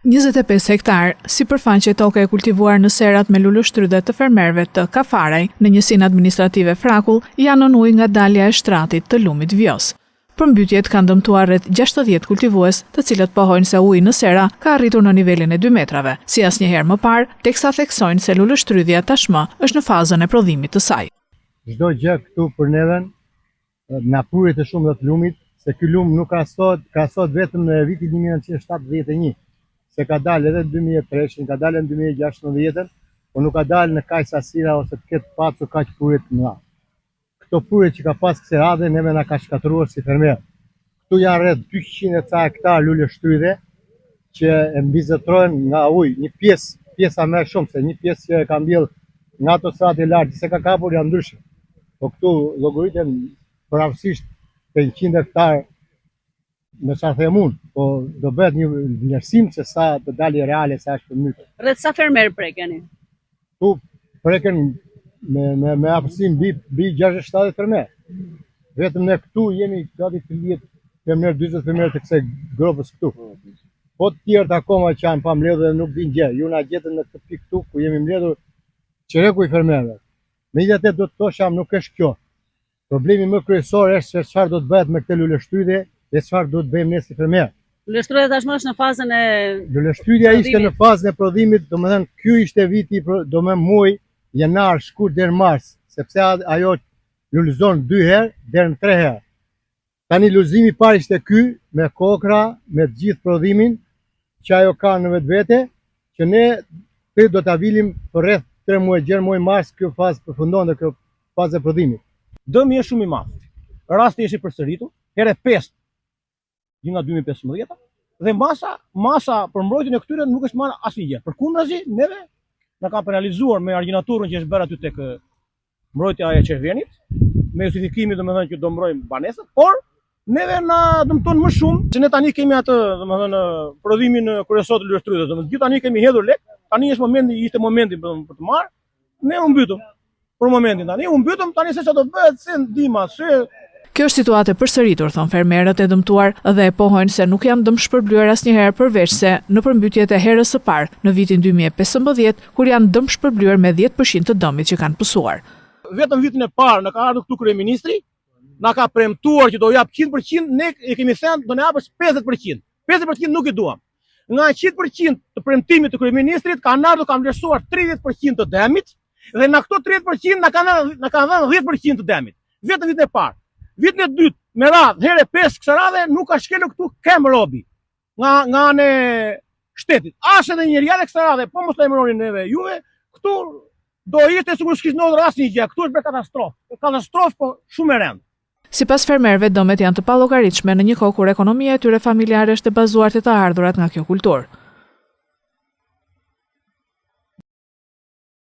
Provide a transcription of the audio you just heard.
25 hektar, si përfaqe toke e kultivuar në serat me luleshtrydhe të fermerëve të Kafaraj, në njësinë administrative Frakull, janë në ujë nga dalja e shtratit të lumit Vjos. Përmbytjet kanë dëmtuar rreth 60 kultivues, të cilët pohojnë se uji në sera ka arritur në nivelin e 2 metrave, si asnjëherë më parë, teksa theksojnë se luleshtrydhja tashmë është në fazën e prodhimit të saj. Çdo gjë këtu për neve na purit e shumë të lumit, se ky lum nuk krahasohet vetëm në vitin 1971. Se ka dalë edhe në 2003, ka dalë në 2016, por nuk ka dalë në kaq sasira ose të ketë pasur kaq purje të mëdha. Këto purje që ka pas kësaj radhe neve na ka shkatëruar si fermer. Këtu janë rreth 200 ca hektar luleshtrydhe që e mbizetrohen nga ujë. Një pjesa më shumë se një pjesë që e ka mbjell nga ato strati e lartë se ka kapur janë ndryshe. Po këtu llogariten përafërsisht 100 hektar me çfarë them unë, po do bëhet një vlerësim se sa të dalë reale sa është përmbytur. Rreth sa fermer prekeni? Tu preken me afërsim mbi 60-70 fermer. Vetëm ne këtu jemi gati 30 fermer, 40 fermer të kësaj grupës këtu. Po të tjerët akoma që janë pa mbledhur dhe nuk dinë gjë. Ju na gjetën në këtë pikë këtu ku jemi mbledhur çereku i fermerëve. Megjithatë do të thosha nuk është kjo. Problemi më kryesor është se çfarë do të bëhet me këtë luleshtrydhe dhe çfarë do të bëjmë ne si fermer. Luleshtrydhja tashmë është në fazën e Luleshtrydhja ishte në fazën e prodhimit, domethënë ky ishte viti, domethënë muaj janar, shkurt deri mars, sepse ajo lulëzon 2 herë deri në 3 herë. Tani lulëzimi i parë ishte ky me kokra, me të gjithë prodhimin që ajo ka në vetvete, që ne do ta vilim për rreth 3 muaj, gjerë muaj mars, kjo fazë përfundon dhe kjo fazë e prodhimit. Dëmi është shumë i madh. Rasti është i përsëritur, herë 5 nga 2015 dhe masa për mbrojtjen e këtyre nuk është marrë asnjë gjë. Përkundrazi, neve na ka penalizuar me argjinaturën që është bërë aty tek mbrojtja e qeverit, me justifikimin domethënë që do mbrojmë banesat, por neve na dëmton më shumë se ne tani kemi atë domethënë prodhimin kryesor të luleshtrydhës. Domethënë gjithë tani kemi hedhur lek, tani ishte momenti për të marrë, ne u mbytëm. Për momentin tani u mbytëm, tani se çfarë do bëhet, se ndihma, se Kjo është situatë e përsëritur, thon fermerët e dëmtuar dhe e pohojnë se nuk janë dëmshpërbluar asnjëherë përveç se në përmbytjet e herës së parë në vitin 2015, kur janë dëmshpërbluar me 10% të dëmit që kanë pësuar. Vetëm vitin e parë na ka ardhur këtu kryeministri, na ka premtuar që do jap 100%, ne e kemi thënë do na japësh 50%. 50% nuk i duam. Nga 100% të premtimit të kryeministrit kanë ardhur kanë vlerësuar 30% të dëmit dhe nga këto 30% na kanë dhënë 10% të dëmit. Vetëm vitin e parë. Vitin e dytë, me radhë, herë 5 kësaj radhe nuk ka shkelur këtu kem robi nga anë shtetit. As edhe një rjallë kësaj radhe, po mos lajmëroni neve juve, këtu do ishte sikur s'kishte ndodhur asnjë gjë. Këtu është bërë katastrofë. Katastrofë po shumë e rëndë. Sipas fermerëve, dëmet janë të pallogaritshme në një kohë kur ekonomia e tyre familjare është e bazuar te të ardhurat nga kjo kulturë.